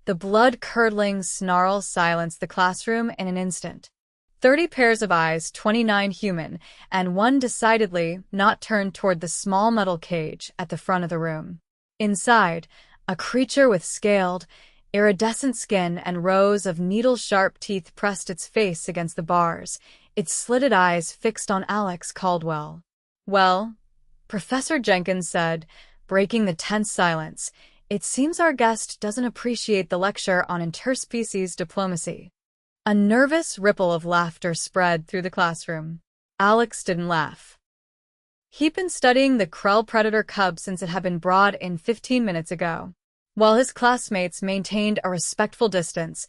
The blood-curdling snarl silenced the classroom in an instant. 30 pairs of eyes, 29 human, and one decidedly not turned toward the small metal cage at the front of the room. Inside, a creature with scaled, iridescent skin and rows of needle-sharp teeth pressed its face against the bars, its slitted eyes fixed on Alex Caldwell. "Well," Professor Jenkins said, breaking the tense silence, "it seems our guest doesn't appreciate the lecture on interspecies diplomacy." A nervous ripple of laughter spread through the classroom. Alex didn't laugh. He'd been studying the Krell predator cub since it had been brought in 15 minutes ago. While his classmates maintained a respectful distance,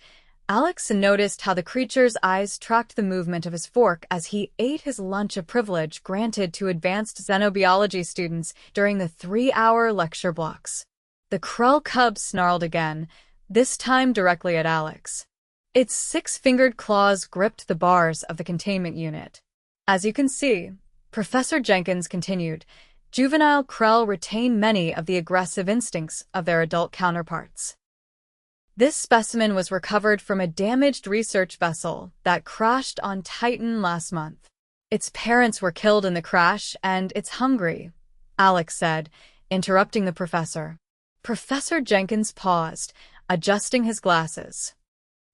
Alex noticed how the creature's eyes tracked the movement of his fork as he ate his lunch, a privilege granted to advanced xenobiology students during the 3-hour lecture blocks. The Krell cub snarled again, this time directly at Alex. Its 6-fingered claws gripped the bars of the containment unit. "As you can see," Professor Jenkins continued, "juvenile Krell retain many of the aggressive instincts of their adult counterparts. This specimen was recovered from a damaged research vessel that crashed on Titan last month. Its parents were killed in the crash, and it's hungry," Alex said, interrupting the professor. Professor Jenkins paused, adjusting his glasses.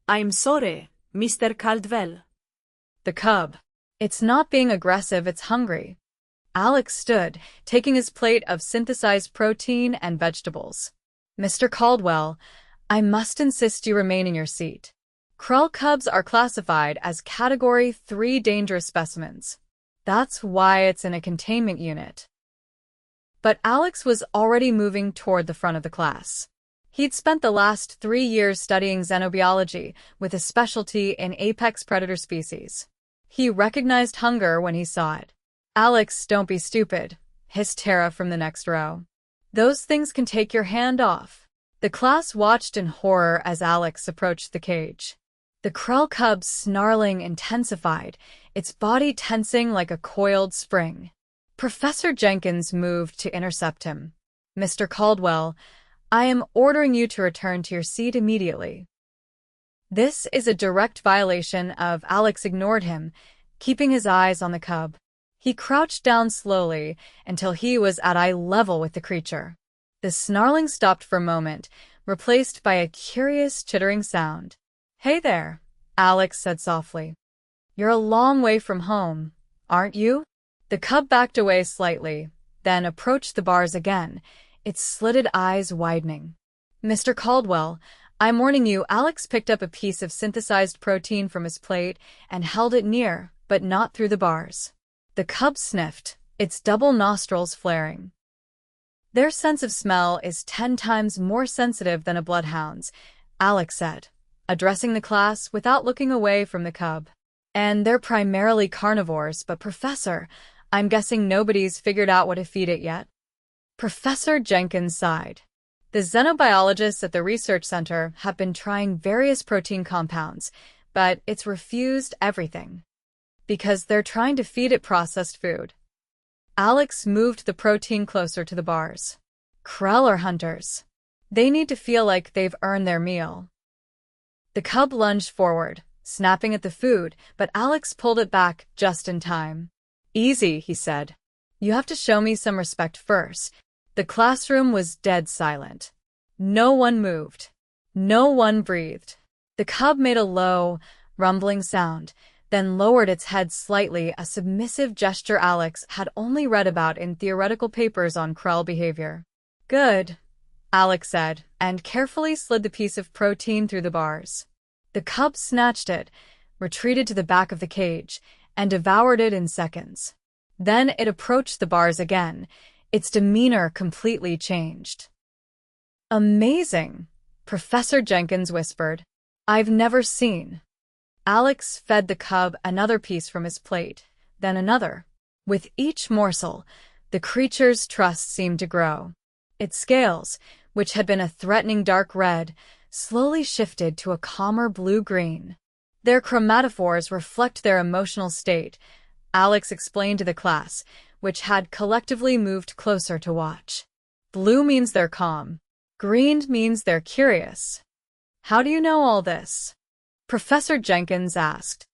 "I'm sorry, Mr. Caldwell." "The cub. It's not being aggressive, it's hungry." Alex stood, taking his plate of synthesized protein and vegetables. "Mr. Caldwell, I must insist you remain in your seat. Krell cubs are classified as Category 3 dangerous specimens. That's why it's in a containment unit." But Alex was already moving toward the front of the class. He'd spent the last 3 years studying xenobiology with a specialty in apex predator species. He recognized hunger when he saw it. "Alex, don't be stupid," hissed Tara from the next row. "Those things can take your hand off." The class watched in horror as Alex approached the cage. The Krell cub's snarling intensified, its body tensing like a coiled spring. Professor Jenkins moved to intercept him. "Mr. Caldwell, I am ordering you to return to your seat immediately." "This is a direct violation of..." Alex ignored him, keeping his eyes on the cub. He crouched down slowly until he was at eye level with the creature. The snarling stopped for a moment, replaced by a curious chittering sound. "Hey there," Alex said softly. "You're a long way from home, aren't you?" The cub backed away slightly, then approached the bars again, its slitted eyes widening. "Mr. Caldwell, I'm warning you." Alex picked up a piece of synthesized protein from his plate and held it near, but not through the bars. The cub sniffed, its double nostrils flaring. "Their sense of smell is 10 times more sensitive than a bloodhound's," Alex said, addressing the class without looking away from the cub. "And they're primarily carnivores, but Professor, I'm guessing nobody's figured out what to feed it yet?" Professor Jenkins sighed. "The xenobiologists at the research center have been trying various protein compounds, but it's refused everything. Because they're trying to feed it processed food." Alex moved the protein closer to the bars. "Krell are hunters. They need to feel like they've earned their meal." The cub lunged forward, snapping at the food, but Alex pulled it back just in time. "Easy," he said. "You have to show me some respect first." The classroom was dead silent. No one moved. No one breathed. The cub made a low, rumbling sound, then lowered its head slightly, a submissive gesture Alex had only read about in theoretical papers on Krell behavior. "Good," Alex said, and carefully slid the piece of protein through the bars. The cub snatched it, retreated to the back of the cage, and devoured it in seconds. Then it approached the bars again, its demeanor completely changed. "Amazing," Professor Jenkins whispered. "I've never seen." Alex fed the cub another piece from his plate, then another. With each morsel, the creature's trust seemed to grow. Its scales, which had been a threatening dark red, slowly shifted to a calmer blue-green. "Their chromatophores reflect their emotional state," Alex explained to the class, which had collectively moved closer to watch. "Blue means they're calm. Green means they're curious." How do you know all this? Professor Jenkins asked.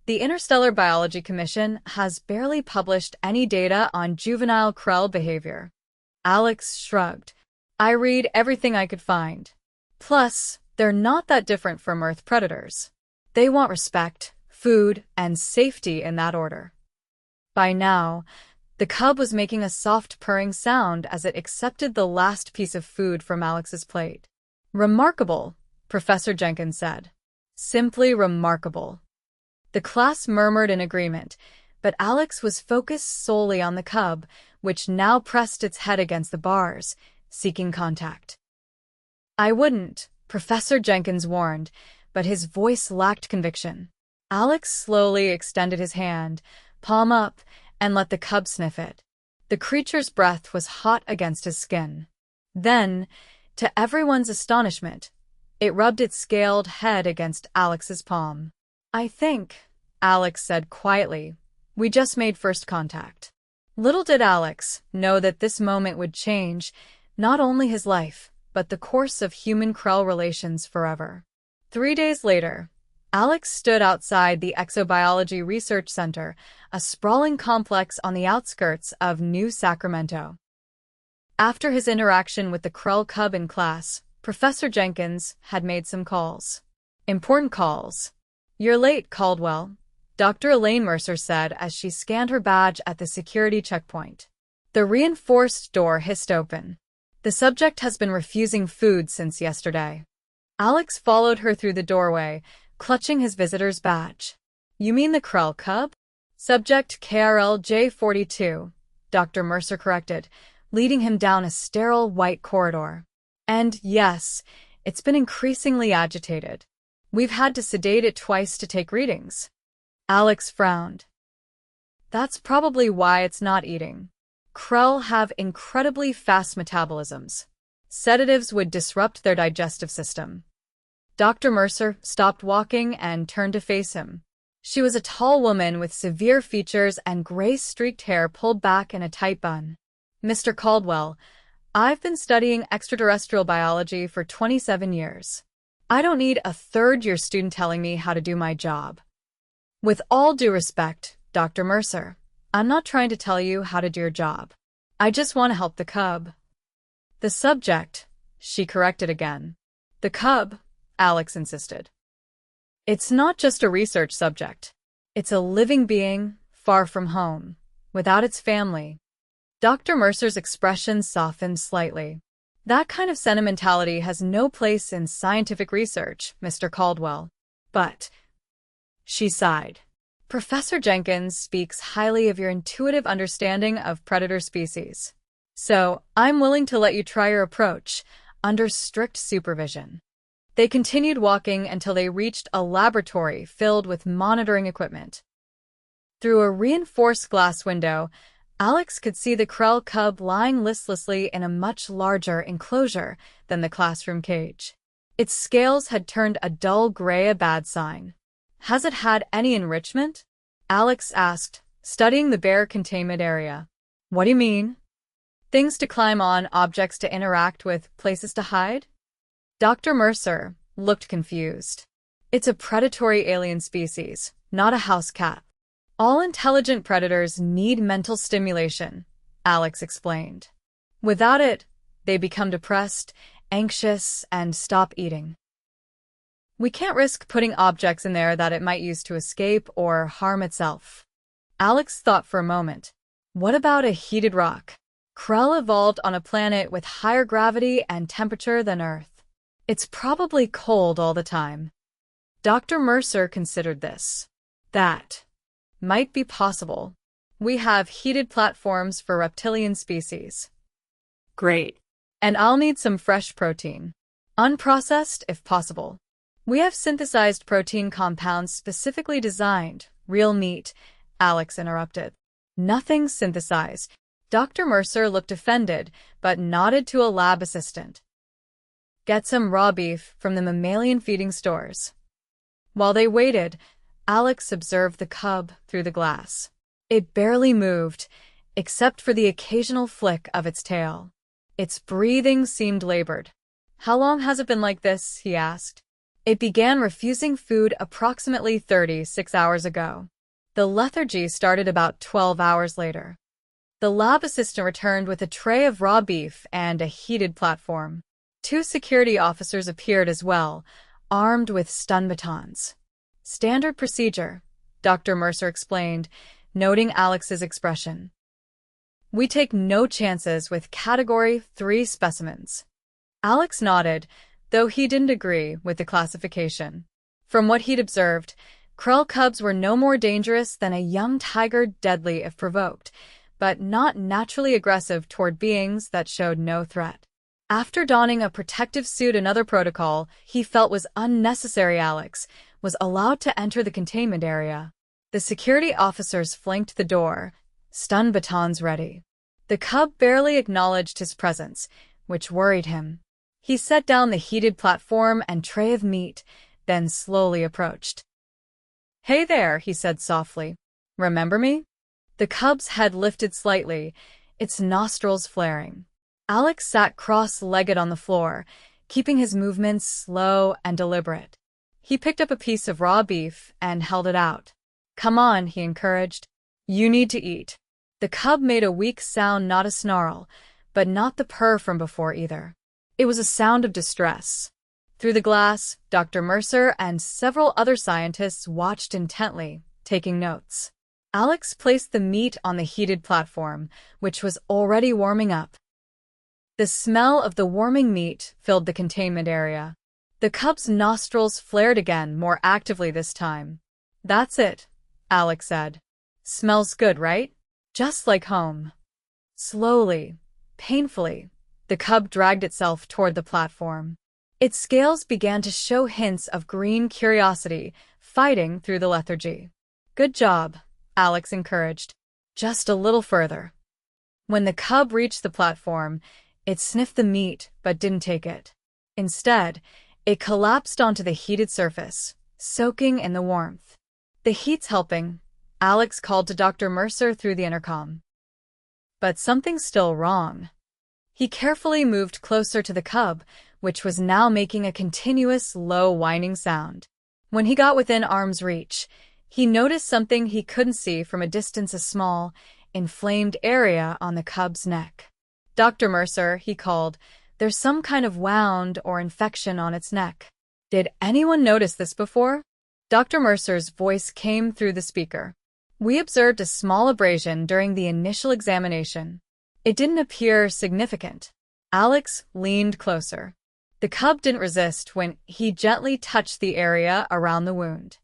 The Interstellar Biology Commission has barely published any data on juvenile Krell behavior. Alex shrugged. I read everything I could find. Plus, they're not that different from Earth predators. They want respect, food, and safety in that order. By now, the cub was making a soft purring sound as it accepted the last piece of food from Alex's plate. Remarkable, Professor Jenkins said. Simply remarkable. The class murmured in agreement, but Alex was focused solely on the cub, which now pressed its head against the bars, seeking contact. I wouldn't, Professor Jenkins warned, but his voice lacked conviction. Alex slowly extended his hand, palm up, and let the cub sniff it. The creature's breath was hot against his skin. Then, to everyone's astonishment, it rubbed its scaled head against Alex's palm. I think, Alex said quietly, we just made first contact. Little did Alex know that this moment would change not only his life, but the course of human-Krell relations forever. 3 days later, Alex stood outside the Exobiology Research Center, a sprawling complex on the outskirts of New Sacramento. After his interaction with the Krell cub in class, Professor Jenkins had made some calls. Important calls. You're late, Caldwell, Dr. Elaine Mercer said as she scanned her badge at the security checkpoint. The reinforced door hissed open. The subject has been refusing food since yesterday. Alex followed her through the doorway, clutching his visitor's badge. You mean the Krell cub? Subject KRL J42, Dr. Mercer corrected, leading him down a sterile white corridor. And yes, it's been increasingly agitated. We've had to sedate it twice to take readings. Alex frowned. That's probably why it's not eating. Krell have incredibly fast metabolisms. Sedatives would disrupt their digestive system. Dr. Mercer stopped walking and turned to face him. She was a tall woman with severe features and gray-streaked hair pulled back in a tight bun. Mr. Caldwell, I've been studying extraterrestrial biology for 27 years. I don't need a third-year student telling me how to do my job. With all due respect, Dr. Mercer, I'm not trying to tell you how to do your job. I just want to help the cub. The subject, she corrected again. The cub, Alex insisted. It's not just a research subject. It's a living being, far from home, without its family. Dr. Mercer's expression softened slightly. That kind of sentimentality has no place in scientific research, Mr. Caldwell. But, she sighed. Professor Jenkins speaks highly of your intuitive understanding of predator species. So, I'm willing to let you try your approach, under strict supervision. They continued walking until they reached a laboratory filled with monitoring equipment. Through a reinforced glass window, Alex could see the Krell cub lying listlessly in a much larger enclosure than the classroom cage. Its scales had turned a dull gray, a bad sign. Has it had any enrichment? Alex asked, studying the bare containment area. What do you mean? Things to climb on, objects to interact with, places to hide? Dr. Mercer looked confused. It's a predatory alien species, not a house cat. All intelligent predators need mental stimulation, Alex explained. Without it, they become depressed, anxious, and stop eating. We can't risk putting objects in there that it might use to escape or harm itself. Alex thought for a moment. What about a heated rock? Krell evolved on a planet with higher gravity and temperature than Earth. It's probably cold all the time. Dr. Mercer considered this. That might be possible. We have heated platforms for reptilian species. Great. And I'll need some fresh protein. Unprocessed, if possible. We have synthesized protein compounds specifically designed. Real meat, Alex interrupted. Nothing synthesized. Dr. Mercer looked offended, but nodded to a lab assistant. Get some raw beef from the mammalian feeding stores. While they waited, Alex observed the cub through the glass. It barely moved, except for the occasional flick of its tail. Its breathing seemed labored. How long has it been like this? He asked. It began refusing food approximately 36 hours ago. The lethargy started about 12 hours later. The lab assistant returned with a tray of raw beef and a heated platform. 2 security officers appeared as well, armed with stun batons. Standard procedure, Dr. Mercer explained, noting Alex's expression. We take no chances with Category 3 specimens. Alex nodded, though he didn't agree with the classification. From what he'd observed, Krell cubs were no more dangerous than a young tiger, deadly if provoked, but not naturally aggressive toward beings that showed no threat. After donning a protective suit, another protocol he felt was unnecessary, Alex was allowed to enter the containment area. The security officers flanked the door, stun batons ready. The cub barely acknowledged his presence, which worried him. He set down the heated platform and tray of meat, then slowly approached. Hey there, he said softly. Remember me? The cub's head lifted slightly, its nostrils flaring. Alex sat cross-legged on the floor, keeping his movements slow and deliberate. He picked up a piece of raw beef and held it out. Come on, he encouraged. You need to eat. The cub made a weak sound, not a snarl, but not the purr from before either. It was a sound of distress. Through the glass, Dr. Mercer and several other scientists watched intently, taking notes. Alex placed the meat on the heated platform, which was already warming up. The smell of the warming meat filled the containment area. The cub's nostrils flared again, more actively this time. That's it, Alex said. Smells good, right? Just like home. Slowly, painfully, the cub dragged itself toward the platform. Its scales began to show hints of green curiosity, fighting through the lethargy. Good job, Alex encouraged. Just a little further. When the cub reached the platform, it sniffed the meat but didn't take it. Instead, it collapsed onto the heated surface, soaking in the warmth. The heat's helping, Alex called to Dr. Mercer through the intercom. But something's still wrong. He carefully moved closer to the cub, which was now making a continuous, low whining sound. When he got within arm's reach, he noticed something he couldn't see from a distance: a small, inflamed area on the cub's neck. Dr. Mercer, he called, there's some kind of wound or infection on its neck. Did anyone notice this before? Dr. Mercer's voice came through the speaker. We observed a small abrasion during the initial examination. It didn't appear significant. Alex leaned closer. The cub didn't resist when he gently touched the area around the wound.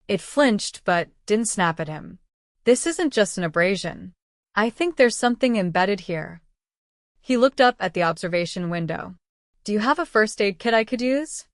It flinched but didn't snap at him. This isn't just an abrasion. I think there's something embedded here. He looked up at the observation window. Do you have a first aid kit I could use?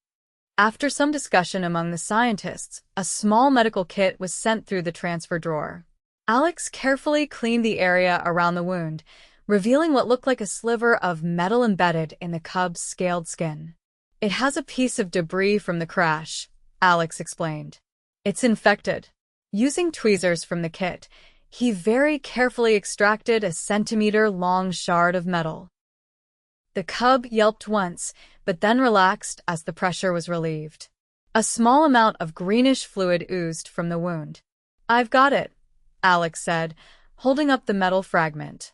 After some discussion among the scientists, a small medical kit was sent through the transfer drawer. Alex carefully cleaned the area around the wound, revealing what looked like a sliver of metal embedded in the cub's scaled skin. It has a piece of debris from the crash, Alex explained. It's infected. Using tweezers from the kit, he very carefully extracted a centimeter-long shard of metal. The cub yelped once, but then relaxed as the pressure was relieved. A small amount of greenish fluid oozed from the wound. I've got it, Alex said, holding up the metal fragment.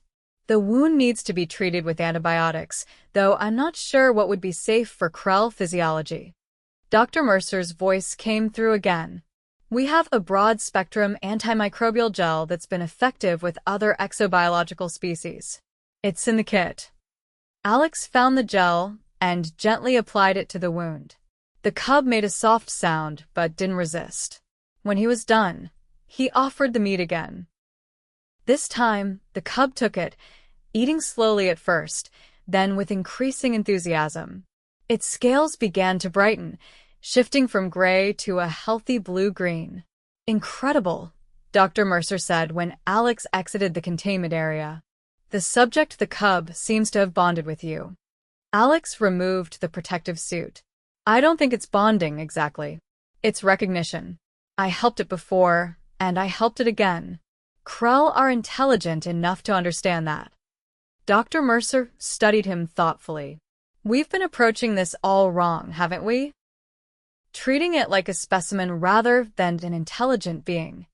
The wound needs to be treated with antibiotics, though I'm not sure what would be safe for Krell physiology. Dr. Mercer's voice came through again. We have a broad-spectrum antimicrobial gel that's been effective with other exobiological species. It's in the kit. Alex found the gel and gently applied it to the wound. The cub made a soft sound but didn't resist. When he was done, he offered the meat again. This time, the cub took it, eating slowly at first, then with increasing enthusiasm. Its scales began to brighten, shifting from gray to a healthy blue-green. Incredible, Dr. Mercer said when Alex exited the containment area. The subject, the cub, seems to have bonded with you. Alex removed the protective suit. I don't think it's bonding exactly. It's recognition. I helped it before, and I helped it again. Krell are intelligent enough to understand that. Dr. Mercer studied him thoughtfully. We've been approaching this all wrong, haven't we? Treating it like a specimen rather than an intelligent being.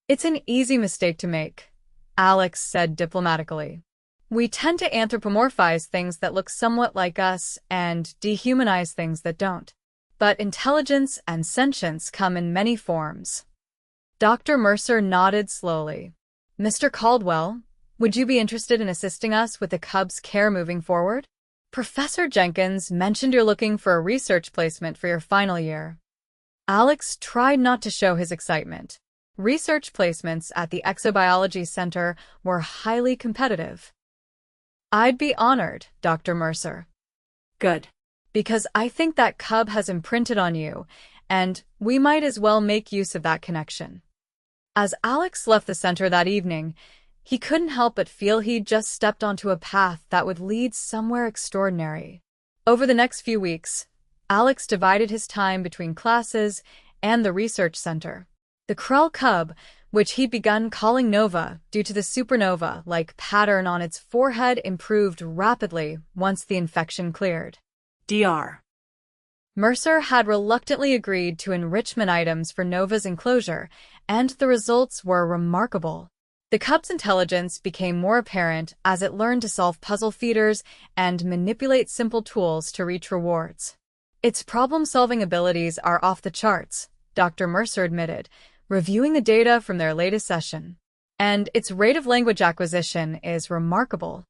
It's an easy mistake to make, Alex said diplomatically. We tend to anthropomorphize things that look somewhat like us and dehumanize things that don't. But intelligence and sentience come in many forms. Dr. Mercer nodded slowly. Mr. Caldwell, would you be interested in assisting us with the cub's care moving forward? Professor Jenkins mentioned you're looking for a research placement for your final year. Alex tried not to show his excitement. Research placements at the Exobiology Center were highly competitive. I'd be honored, Dr. Mercer. Good. Because I think that cub has imprinted on you, and we might as well make use of that connection. As Alex left the center that evening, he couldn't help but feel he'd just stepped onto a path that would lead somewhere extraordinary. Over the next few weeks, Alex divided his time between classes and the research center. The Krell cub, which he'd begun calling Nova due to the supernova-like pattern on its forehead, improved rapidly once the infection cleared. Dr. Mercer had reluctantly agreed to enrichment items for Nova's enclosure, and the results were remarkable. The cub's intelligence became more apparent as it learned to solve puzzle feeders and manipulate simple tools to reach rewards. Its problem-solving abilities are off the charts, Dr. Mercer admitted, reviewing the data from their latest session. And its rate of language acquisition is remarkable.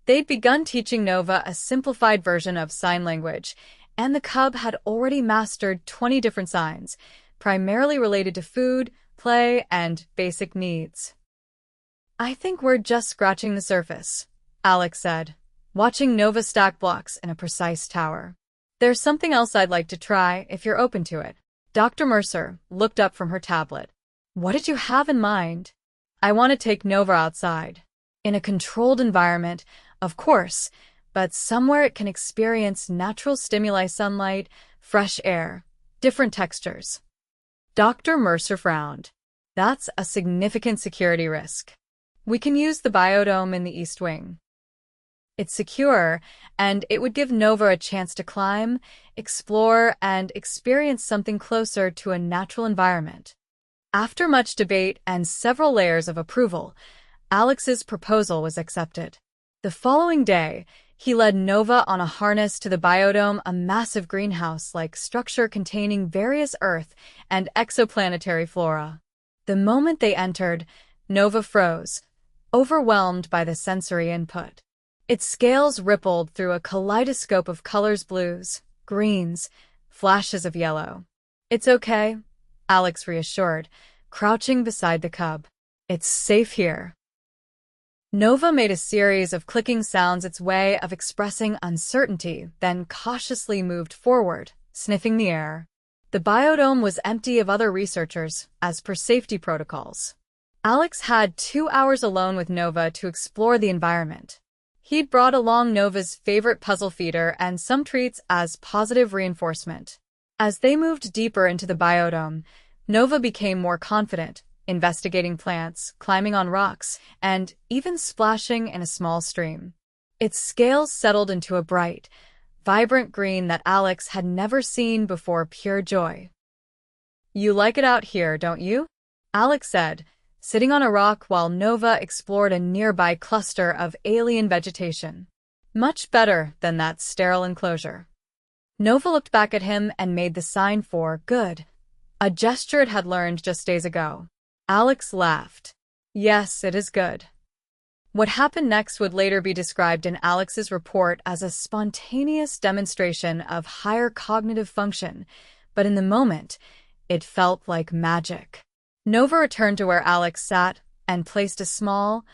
They'd begun teaching Nova a simplified version of sign language, and the cub had already mastered 20 different signs, primarily related to food, play, and basic needs. I think we're just scratching the surface, Alex said, watching Nova stack blocks in a precise tower. There's something else I'd like to try if you're open to it. Dr. Mercer looked up from her tablet. What did you have in mind? I want to take Nova outside. In a controlled environment, of course, but somewhere it can experience natural stimuli, sunlight, fresh air, different textures. Dr. Mercer frowned. That's a significant security risk. We can use the biodome in the East Wing. It's secure, and it would give Nova a chance to climb, explore, and experience something closer to a natural environment. After much debate and several layers of approval, Alex's proposal was accepted. The following day, he led Nova on a harness to the biodome, a massive greenhouse-like structure containing various Earth and exoplanetary flora. The moment they entered, Nova froze, overwhelmed by the sensory input. Its scales rippled through a kaleidoscope of colors: blues, greens, flashes of yellow. It's okay, Alex reassured, crouching beside the cub. It's safe here. Nova made a series of clicking sounds, its way of expressing uncertainty, then cautiously moved forward, sniffing the air. The biodome was empty of other researchers, as per safety protocols. Alex had 2 hours alone with Nova to explore the environment. He'd brought along Nova's favorite puzzle feeder and some treats as positive reinforcement. As they moved deeper into the biodome, Nova became more confident, investigating plants, climbing on rocks, and even splashing in a small stream. Its scales settled into a bright, vibrant green that Alex had never seen before. Pure joy. You like it out here, don't you? Alex said, sitting on a rock while Nova explored a nearby cluster of alien vegetation. Much better than that sterile enclosure. Nova looked back at him and made the sign for good, a gesture it had learned just days ago. Alex laughed. Yes, it is good. What happened next would later be described in Alex's report as a spontaneous demonstration of higher cognitive function, but in the moment, it felt like magic. Nova returned to where Alex sat and placed a small,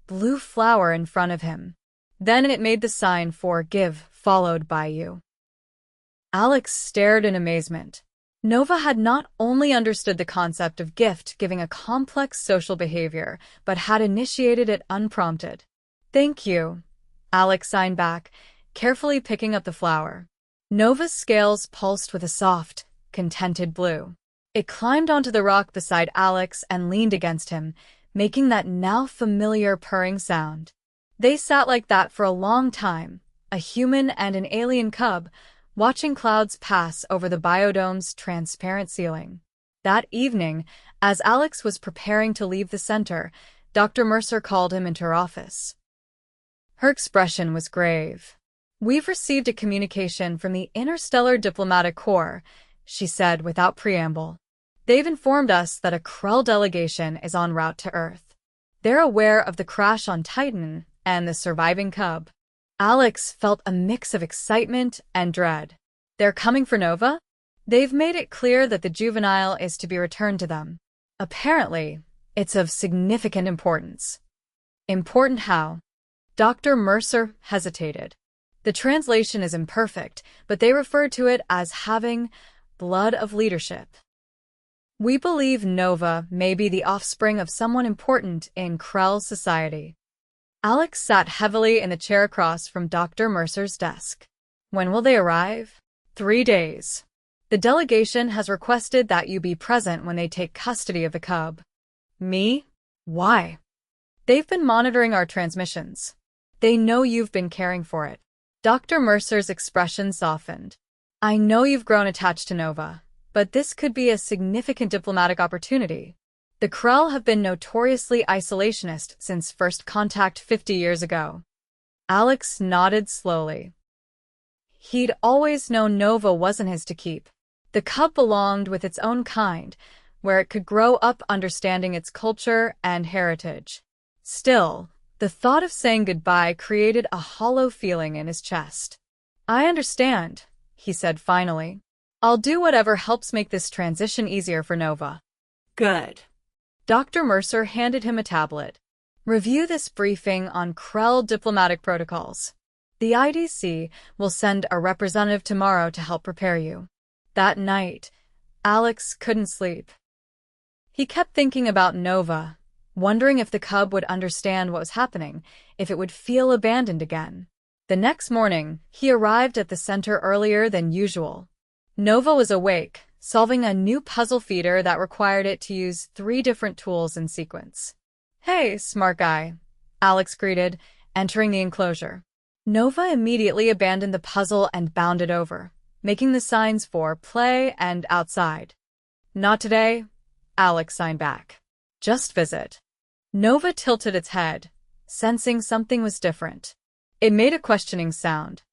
blue flower in front of him. Then it made the sign for give, followed by you. Alex stared in amazement. Nova had not only understood the concept of gift-giving, a complex social behavior, but had initiated it unprompted. Thank you, Alex signed back, carefully picking up the flower. Nova's scales pulsed with a soft, contented blue. It climbed onto the rock beside Alex and leaned against him, making that now familiar purring sound. They sat like that for a long time, a human and an alien cub, watching clouds pass over the biodome's transparent ceiling. That evening, as Alex was preparing to leave the center, Dr. Mercer called him into her office. Her expression was grave. "We've received a communication from the Interstellar Diplomatic Corps," she said without preamble. "They've informed us that a Krell delegation is en route to Earth. They're aware of the crash on Titan and the surviving cub." Alex felt a mix of excitement and dread. "They're coming for Nova? They've made it clear that the juvenile is to be returned to them. Apparently, it's of significant importance." "Important how?" Dr. Mercer hesitated. "The translation is imperfect, but they refer to it as having blood of leadership. We believe Nova may be the offspring of someone important in Krell society." Alex sat heavily in the chair across from Dr. Mercer's desk. "When will they arrive?" 3 days. The delegation has requested that you be present when they take custody of the cub." "Me? Why?" "They've been monitoring our transmissions. They know you've been caring for it." Dr. Mercer's expression softened. "I know you've grown attached to Nova, but this could be a significant diplomatic opportunity. The Krell have been notoriously isolationist since first contact 50 years ago." Alex nodded slowly. He'd always known Nova wasn't his to keep. The cub belonged with its own kind, where it could grow up understanding its culture and heritage. Still, the thought of saying goodbye created a hollow feeling in his chest. "I understand," he said finally. "I'll do whatever helps make this transition easier for Nova." Good. Dr. Mercer handed him a tablet. "Review this briefing on Krell diplomatic protocols. The IDC will send a representative tomorrow to help prepare you." That night, Alex couldn't sleep. He kept thinking about Nova, wondering if the cub would understand what was happening, if it would feel abandoned again. The next morning, he arrived at the center earlier than usual. Nova was awake, solving a new puzzle feeder that required it to use 3 different tools in sequence. "Hey, smart guy," Alex greeted, entering the enclosure. Nova immediately abandoned the puzzle and bounded over, making the signs for play and outside. "Not today," Alex signed back. "Just visit." Nova tilted its head, sensing something was different. It made a questioning sound.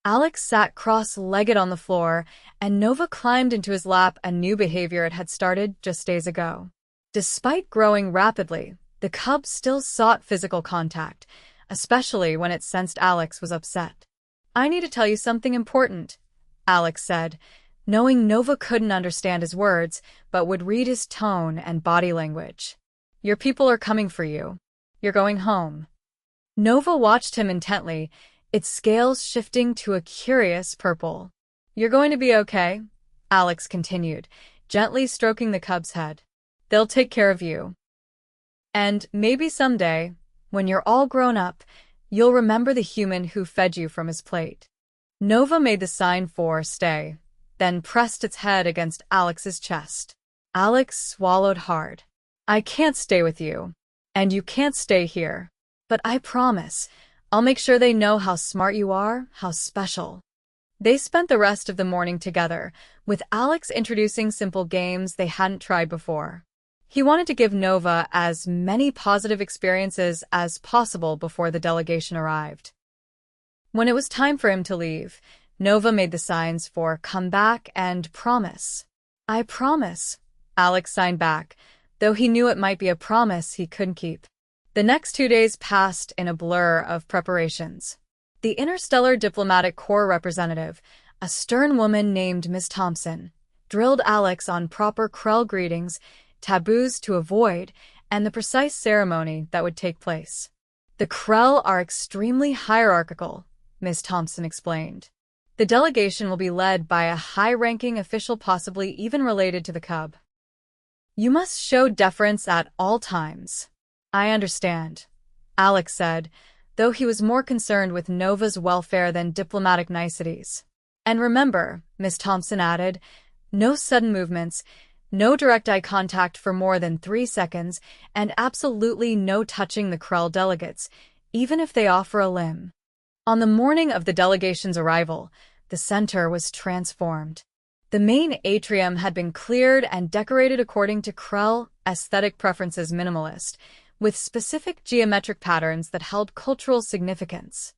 Alex sat cross-legged on the floor, and Nova climbed into his lap, a new behavior it had started just days ago. Despite growing rapidly, the cub still sought physical contact, especially when it sensed Alex was upset. "I need to tell you something important," Alex said, knowing Nova couldn't understand his words, but would read his tone and body language. "Your people are coming for you. You're going home." Nova watched him intently, its scales shifting to a curious purple. "You're going to be okay," Alex continued, gently stroking the cub's head. "They'll take care of you. And maybe someday, when you're all grown up, you'll remember the human who fed you from his plate." Nova made the sign for stay, then pressed its head against Alex's chest. Alex swallowed hard. "I can't stay with you. And you can't stay here. But I promise, I'll make sure they know how smart you are, how special." They spent the rest of the morning together, with Alex introducing simple games they hadn't tried before. He wanted to give Nova as many positive experiences as possible before the delegation arrived. When it was time for him to leave, Nova made the signs for come back and promise. "I promise," Alex signed back, though he knew it might be a promise he couldn't keep. The next 2 days passed in a blur of preparations. The Interstellar Diplomatic Corps representative, a stern woman named Miss Thompson, drilled Alex on proper Krell greetings, taboos to avoid, and the precise ceremony that would take place. "The Krell are extremely hierarchical," Miss Thompson explained. "The delegation will be led by a high-ranking official, possibly even related to the cub. You must show deference at all times." "I understand," Alex said, though he was more concerned with Nova's welfare than diplomatic niceties. "And remember," Miss Thompson added, "no sudden movements, no direct eye contact for more than 3 seconds, and absolutely no touching the Krell delegates, even if they offer a limb." On the morning of the delegation's arrival, the center was transformed. The main atrium had been cleared and decorated according to Krell aesthetic preferences minimalist, with specific geometric patterns that held cultural significance.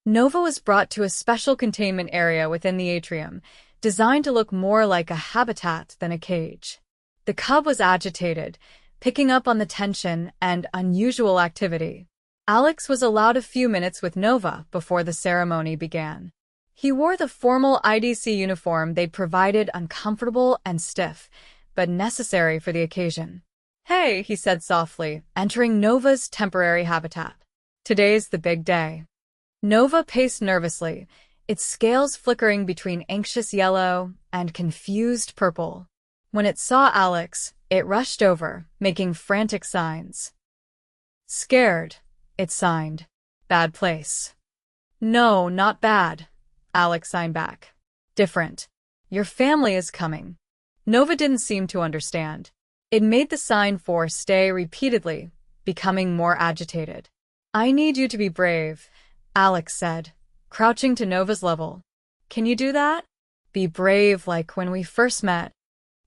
Nova was brought to a special containment area within the atrium, designed to look more like a habitat than a cage. The cub was agitated, picking up on the tension and unusual activity. Alex was allowed a few minutes with Nova before the ceremony began. He wore the formal IDC uniform they'd provided, uncomfortable and stiff, but necessary for the occasion. "Hey," he said softly, entering Nova's temporary habitat. "Today's the big day." Nova paced nervously, its scales flickering between anxious yellow and confused purple. When it saw Alex, it rushed over, making frantic signs. "Scared," it signed. "Bad place." "No, not bad," Alex signed back. "Different. Your family is coming." Nova didn't seem to understand. It made the sign for stay repeatedly, becoming more agitated. "I need you to be brave," Alex said, crouching to Nova's level. "Can you do that? Be brave like when we first met."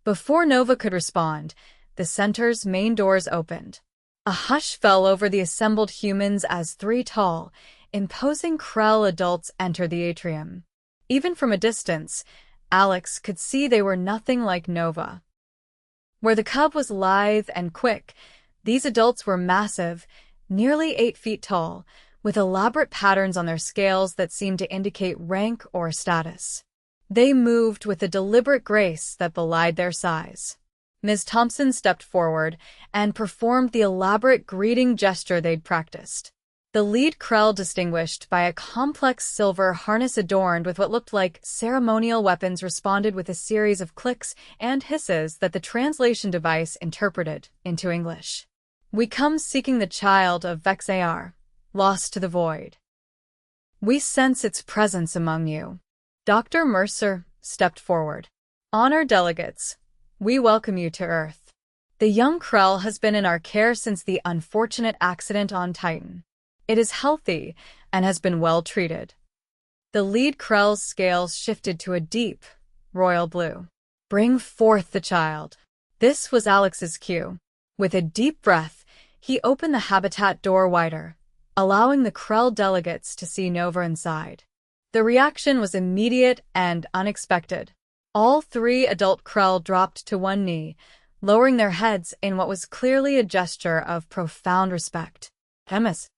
Before Nova could respond, the center's main doors opened. A hush fell over the assembled humans as three tall, imposing Krell adults entered the atrium. Even from a distance, Alex could see they were nothing like Nova. Where the cub was lithe and quick, these adults were massive, nearly 8 feet tall, with elaborate patterns on their scales that seemed to indicate rank or status. They moved with a deliberate grace that belied their size. Ms. Thompson stepped forward and performed the elaborate greeting gesture they'd practiced. The lead Krell, distinguished by a complex silver harness adorned with what looked like ceremonial weapons, responded with a series of clicks and hisses that the translation device interpreted into English. "We come seeking the child of Vexar, lost to the void. We sense its presence among you." Dr. Mercer stepped forward. "Honor delegates, we welcome you to Earth. The young Krell has been in our care since the unfortunate accident on Titan. It is healthy and has been well treated." The lead Krell's scales shifted to a deep, royal blue. "Bring forth the child." This was Alex's cue. With a deep breath, he opened the habitat door wider, allowing the Krell delegates to see Nova inside. The reaction was immediate and unexpected. All 3 adult Krell dropped to one knee, lowering their heads in what was clearly a gesture of profound respect. "Ms.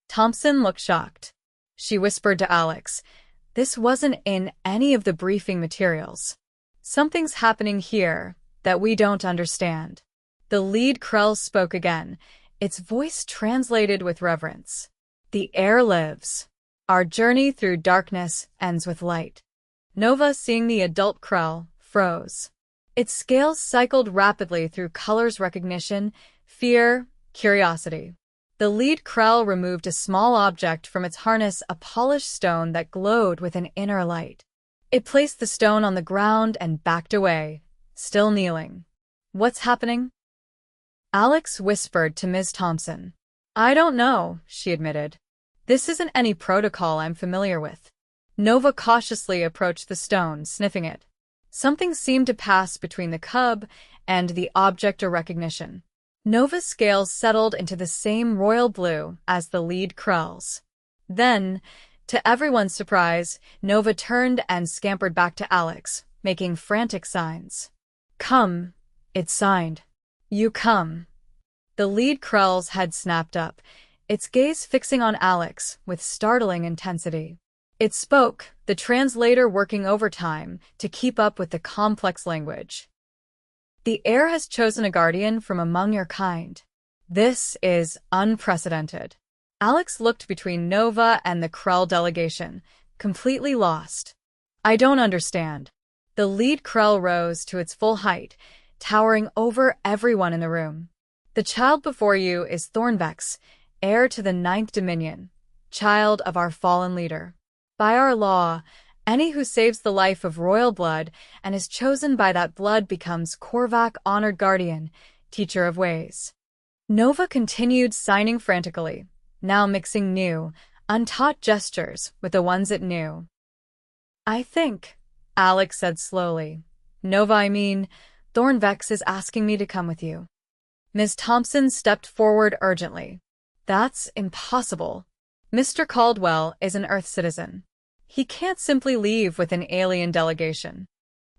Thompson looked shocked. She whispered to Alex, "This wasn't in any of the briefing materials. Something's happening here that we don't understand." The lead Krell spoke again, its voice translated with reverence. "The air lives. Our journey through darkness ends with light." Nova, seeing the adult Krell, froze. Its scales cycled rapidly through colors: recognition, fear, curiosity. The lead Krell removed a small object from its harness, a polished stone that glowed with an inner light. It placed the stone on the ground and backed away, still kneeling. "What's happening?" Alex whispered to Ms. Thompson. "I don't know," she admitted. "This isn't any protocol I'm familiar with." Nova cautiously approached the stone, sniffing it. Something seemed to pass between the cub and the object of recognition. Nova's scales settled into the same royal blue as the lead Krell's. Then, to everyone's surprise, Nova turned and scampered back to Alex, making frantic signs. "Come," it signed. "You come." The lead Krell's head snapped up, its gaze fixing on Alex with startling intensity. It spoke, the translator working overtime to keep up with the complex language. "The air has chosen a guardian from among your kind. This is unprecedented." Alex looked between Nova and the Krell delegation, completely lost. "I don't understand." The lead Krell rose to its full height, towering over everyone in the room. "The child before you is Thornvex, heir to the 9th Dominion, child of our fallen leader. By our law, any who saves the life of royal blood and is chosen by that blood becomes Korvac honored guardian, teacher of ways." Nova continued signing frantically, now mixing new, untaught gestures with the ones it knew. I think, Alex said slowly. Nova, I mean, Thornvex is asking me to come with you. Ms. Thompson stepped forward urgently. That's impossible. Mr. Caldwell is an Earth citizen. He can't simply leave with an alien delegation.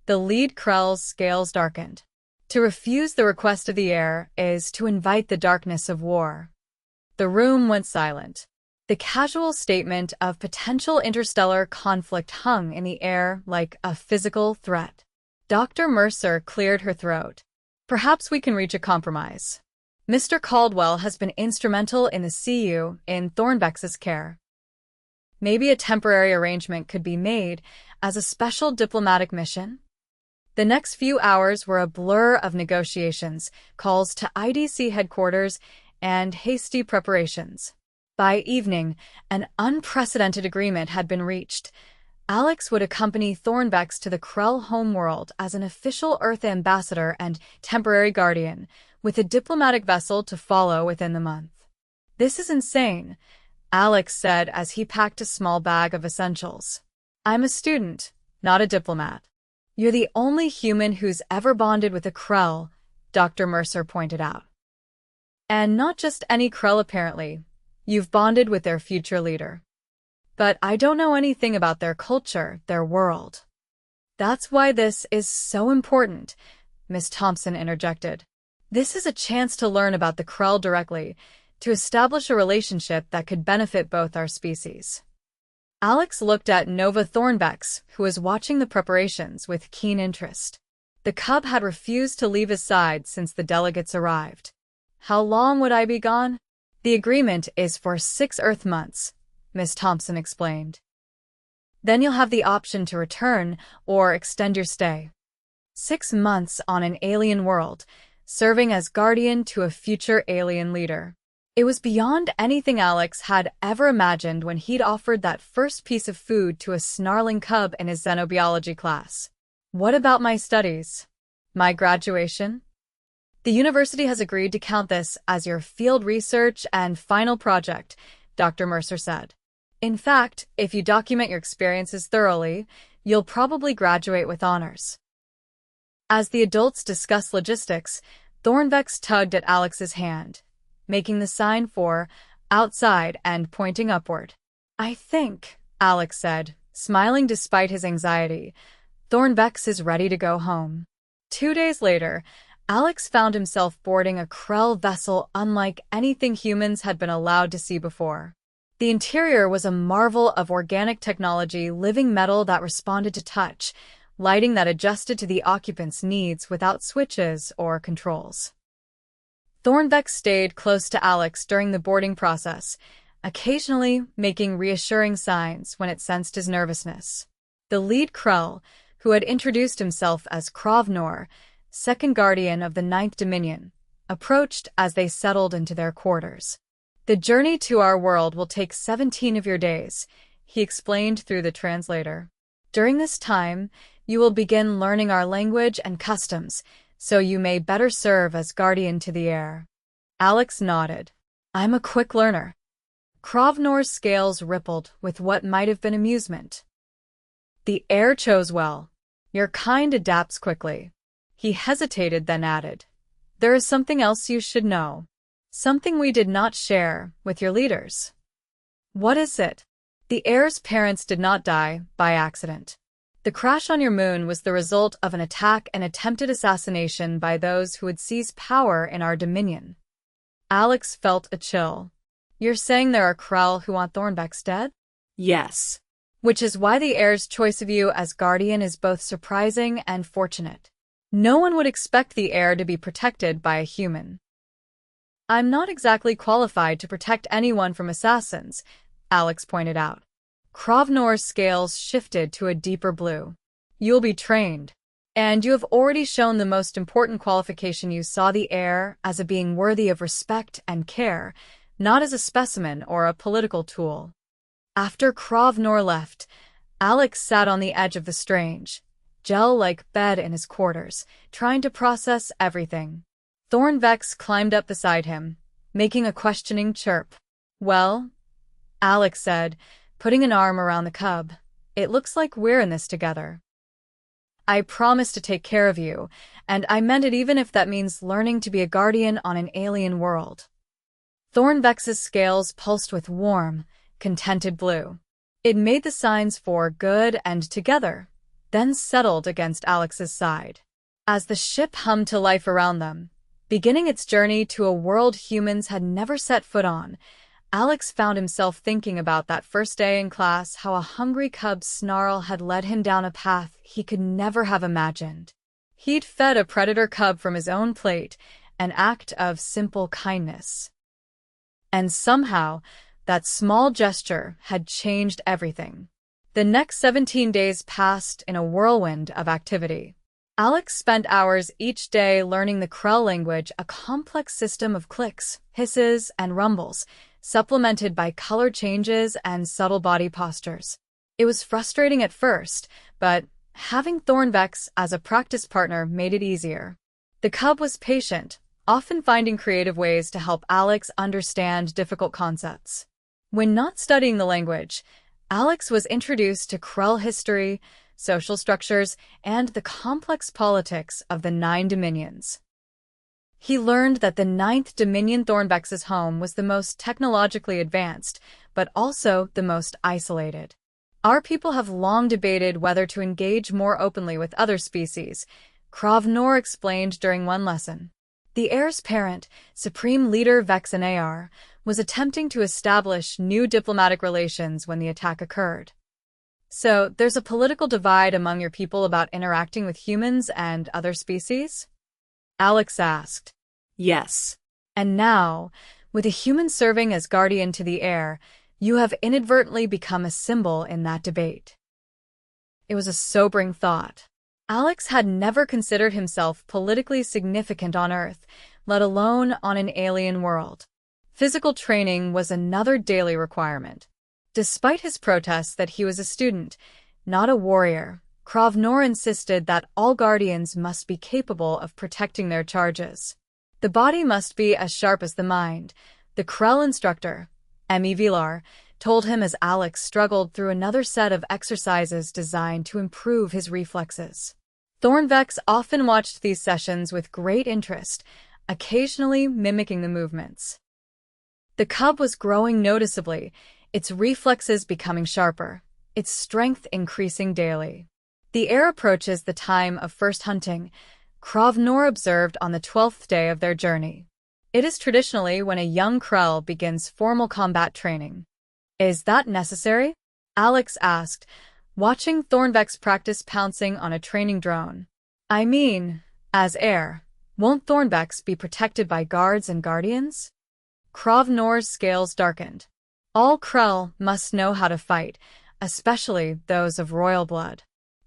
The lead Krell's scales darkened. To refuse the request of the heir is to invite the darkness of war. The room went silent. The casual statement of potential interstellar conflict hung in the air like a physical threat. Dr. Mercer cleared her throat. Perhaps we can reach a compromise. Mr. Caldwell has been instrumental in the CU in Thornvex's care. Maybe a temporary arrangement could be made as a special diplomatic mission? The next few hours were a blur of negotiations, calls to IDC headquarters, and hasty preparations. By evening, an unprecedented agreement had been reached. Alex would accompany Thornvex to the Krell homeworld as an official Earth ambassador and temporary guardian, with a diplomatic vessel to follow within the month. This is insane, Alex said as he packed a small bag of essentials. I'm a student, not a diplomat. You're the only human who's ever bonded with a Krell, Dr. Mercer pointed out. And not just any Krell, apparently. You've bonded with their future leader. But I don't know anything about their culture, their world. That's why this is so important, Miss Thompson interjected. This is a chance to learn about the Krell directly, to establish a relationship that could benefit both our species. Alex looked at Nova Thornvex, who was watching the preparations with keen interest. The cub had refused to leave his side since the delegates arrived. How long would I be gone? The agreement is for 6 Earth months, Miss Thompson explained. Then you'll have the option to return or extend your stay. 6 months on an alien world, serving as guardian to a future alien leader. It was beyond anything Alex had ever imagined when he'd offered that first piece of food to a snarling cub in his xenobiology class. What about my studies? My graduation? The university has agreed to count this as your field research and final project, Dr. Mercer said. In fact, if you document your experiences thoroughly, you'll probably graduate with honors. As the adults discussed logistics, Thornvex tugged at Alex's hand, making the sign for outside and pointing upward. I think, Alex said, smiling despite his anxiety, Thornvex is ready to go home. 2 days later, Alex found himself boarding a Krell vessel unlike anything humans had been allowed to see before. The interior was a marvel of organic technology, living metal that responded to touch, lighting that adjusted to the occupants' needs without switches or controls. Thornvex stayed close to Alex during the boarding process, occasionally making reassuring signs when it sensed his nervousness. The lead Krell, who had introduced himself as Krovnor, second guardian of the Ninth Dominion, approached as they settled into their quarters. The journey to our world will take 17 of your days, he explained through the translator. During this time, you will begin learning our language and customs, so you may better serve as guardian to the heir. Alex nodded. I'm a quick learner. Krovnor's scales rippled with what might have been amusement. The heir chose well. Your kind adapts quickly. He hesitated, then added, there is something else you should know. Something we did not share with your leaders. What is it? The heir's parents did not die by accident. The crash on your moon was the result of an attack and attempted assassination by those who would seize power in our dominion. Alex felt a chill. You're saying there are Krell who want Thornvex dead? Yes. Which is why the heir's choice of you as guardian is both surprising and fortunate. No one would expect the heir to be protected by a human. I'm not exactly qualified to protect anyone from assassins, Alex pointed out. Krovnor's scales shifted to a deeper blue. You'll be trained. And you have already shown the most important qualification. You saw the heir as a being worthy of respect and care, not as a specimen or a political tool. After Krovnor left, Alex sat on the edge of the strange, gel-like bed in his quarters, trying to process everything. Thornvex climbed up beside him, making a questioning chirp. Well? Alex said, putting an arm around the cub. "It looks like we're in this together. I promise to take care of you, and I meant it even if that means learning to be a guardian on an alien world." Thornvex's scales pulsed with warm, contented blue. It made the signs for good and together, then settled against Alex's side. As the ship hummed to life around them, beginning its journey to a world humans had never set foot on, Alex found himself thinking about that first day in class, how a hungry cub's snarl had led him down a path he could never have imagined. He'd fed a predator cub from his own plate, an act of simple kindness. And somehow, that small gesture had changed everything. The next 17 days passed in a whirlwind of activity. Alex spent hours each day learning the Krell language, a complex system of clicks, hisses, and rumbles, supplemented by color changes and subtle body postures. It was frustrating at first, but having Thornvex as a practice partner made it easier. The cub was patient, often finding creative ways to help Alex understand difficult concepts. When not studying the language, Alex was introduced to Krell history, social structures, and the complex politics of the 9 Dominions. He learned that the 9th Dominion, Thornvex's home, was the most technologically advanced, but also the most isolated. "Our people have long debated whether to engage more openly with other species," Krovnor explained during one lesson. The heir's parent, Supreme Leader Vexenar, was attempting to establish new diplomatic relations when the attack occurred. "So, there's a political divide among your people about interacting with humans and other species?" Alex asked. Yes. "And now, with a human serving as guardian to the heir, you have inadvertently become a symbol in that debate." It was a sobering thought. Alex had never considered himself politically significant on Earth, let alone on an alien world. Physical training was another daily requirement. Despite his protests that he was a student, not a warrior, Krovnor insisted that all guardians must be capable of protecting their charges. The body must be as sharp as the mind, the Krell instructor, Emi Vilar, told him as Alex struggled through another set of exercises designed to improve his reflexes. Thornvex often watched these sessions with great interest, occasionally mimicking the movements. The cub was growing noticeably, its reflexes becoming sharper, its strength increasing daily. The heir approaches the time of first hunting, Krovnor observed on the 12th day of their journey. It is traditionally when a young Krell begins formal combat training. "Is that necessary?" Alex asked, watching Thornvex practice pouncing on a training drone. "I mean, as heir, won't Thornvex be protected by guards and guardians?" Krovnor's scales darkened. "All Krell must know how to fight, especially those of royal blood.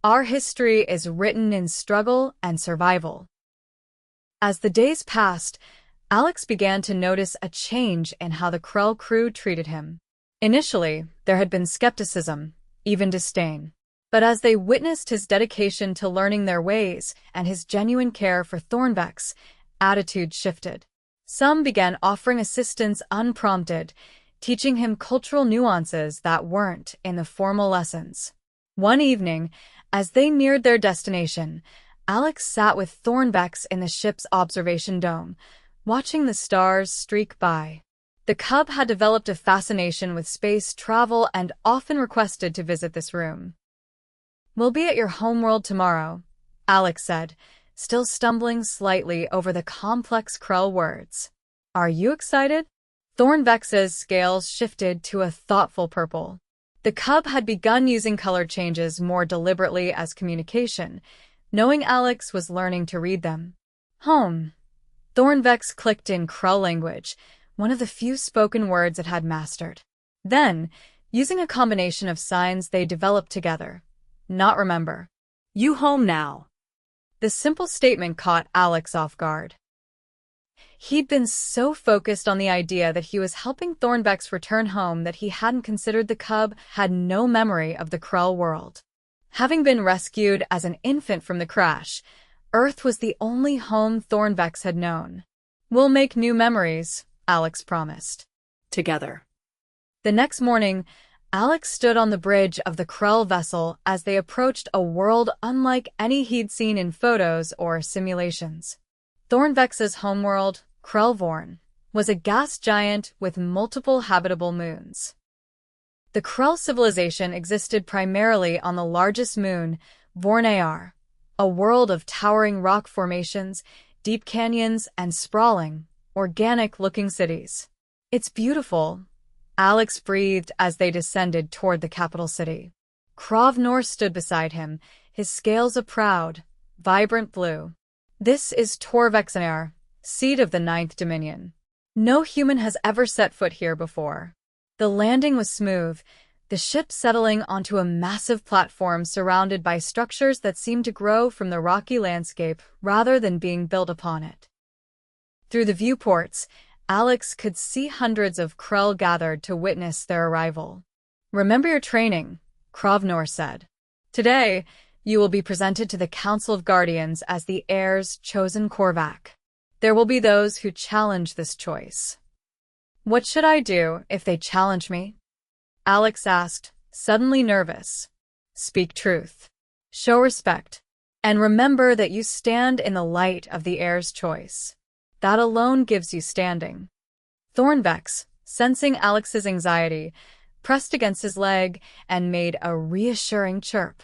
Our history is written in struggle and survival." As the days passed, Alex began to notice a change in how the Krell crew treated him. Initially, there had been skepticism, even disdain. But as they witnessed his dedication to learning their ways and his genuine care for Thornvex, attitudes shifted. Some began offering assistance unprompted, teaching him cultural nuances that weren't in the formal lessons. One evening, as they neared their destination, Alex sat with Thornvex in the ship's observation dome, watching the stars streak by. The cub had developed a fascination with space travel and often requested to visit this room. "We'll be at your homeworld tomorrow," Alex said, still stumbling slightly over the complex Krell words. "Are you excited?" Thornvex's scales shifted to a thoughtful purple. The cub had begun using color changes more deliberately as communication, knowing Alex was learning to read them. "Home." Thornvex clicked in Krell language, one of the few spoken words it had mastered. Then, using a combination of signs they developed together, "Not remember." "You home now." The simple statement caught Alex off guard. He'd been so focused on the idea that he was helping Thornvex return home that he hadn't considered the cub had no memory of the Krell world. Having been rescued as an infant from the crash, Earth was the only home Thornvex had known. "We'll make new memories," Alex promised. Together. The next morning, Alex stood on the bridge of the Krell vessel as they approached a world unlike any he'd seen in photos or simulations. Thornvex's homeworld, Krellvorn, was a gas giant with multiple habitable moons. The Krell civilization existed primarily on the largest moon, Vornaer, a world of towering rock formations, deep canyons, and sprawling, organic-looking cities. "It's beautiful," Alex breathed as they descended toward the capital city. Krovnor stood beside him, his scales a proud, vibrant blue. "This is Torvexenar, seat of the Ninth Dominion. No human has ever set foot here before." The landing was smooth, the ship settling onto a massive platform surrounded by structures that seemed to grow from the rocky landscape rather than being built upon it. Through the viewports, Alex could see hundreds of Krell gathered to witness their arrival. "Remember your training," Krovnor said. "Today, you will be presented to the Council of Guardians as the heir's chosen Korvac. There will be those who challenge this choice." "What should I do if they challenge me?" Alex asked, suddenly nervous. "Speak truth. Show respect. And remember that you stand in the light of the heir's choice. That alone gives you standing." Thornvex, sensing Alex's anxiety, pressed against his leg and made a reassuring chirp.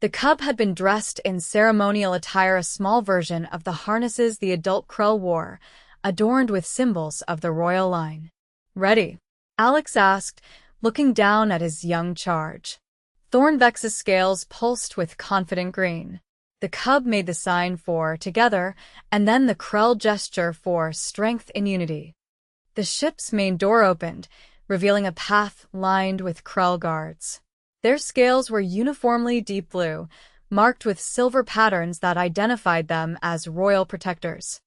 The cub had been dressed in ceremonial attire, a small version of the harnesses the adult Krell wore, adorned with symbols of the royal line. "Ready?" Alex asked, looking down at his young charge. Thornvex's scales pulsed with confident green. The cub made the sign for together, and then the Krell gesture for strength in unity. The ship's main door opened, revealing a path lined with Krell guards. Their scales were uniformly deep blue, marked with silver patterns that identified them as royal protectors.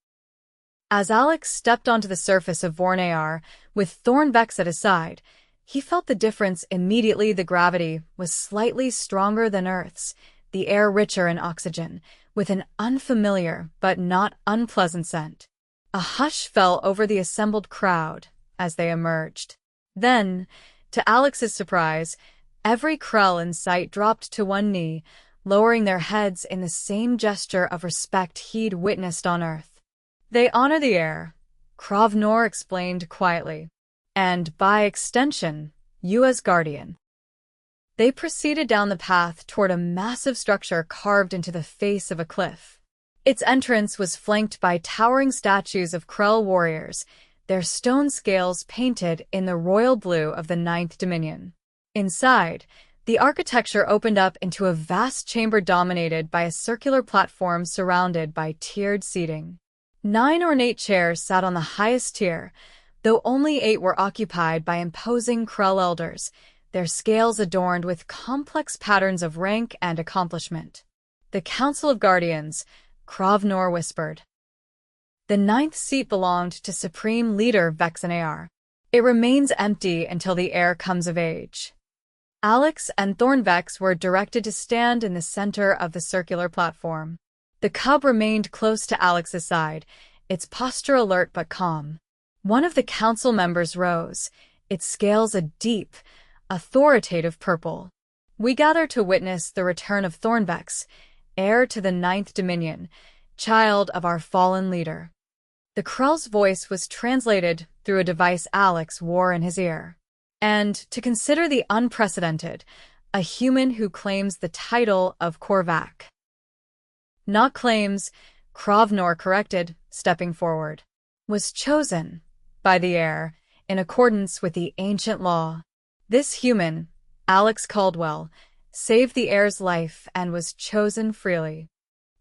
As Alex stepped onto the surface of Vornaer, with Thornvex at his side, he felt the difference immediately. The gravity was slightly stronger than Earth's, the air richer in oxygen, with an unfamiliar but not unpleasant scent. A hush fell over the assembled crowd as they emerged. Then, to Alex's surprise, every Krell in sight dropped to one knee, lowering their heads in the same gesture of respect he'd witnessed on Earth. "They honor the heir," Krovnor explained quietly. "And, by extension, you as guardian." They proceeded down the path toward a massive structure carved into the face of a cliff. Its entrance was flanked by towering statues of Krell warriors, their stone scales painted in the royal blue of the Ninth Dominion. Inside, the architecture opened up into a vast chamber dominated by a circular platform surrounded by tiered seating. 9 ornate chairs sat on the highest tier, though only 8 were occupied by imposing Krell elders, their scales adorned with complex patterns of rank and accomplishment. "The Council of Guardians," Krovnor whispered. "The 9th seat belonged to Supreme Leader Vexenar. It remains empty until the heir comes of age." Alex and Thornvex were directed to stand in the center of the circular platform. The cub remained close to Alex's side, its posture alert but calm. One of the council members rose, its scales a deep, authoritative purple. "We gather to witness the return of Thornvex, heir to the Ninth Dominion, child of our fallen leader." The Krell's voice was translated through a device Alex wore in his ear. "And to consider the unprecedented, a human who claims the title of Korvac." "Not claims," Krovnor corrected, stepping forward. "Was chosen by the heir, in accordance with the ancient law. This human, Alex Caldwell, saved the heir's life and was chosen freely."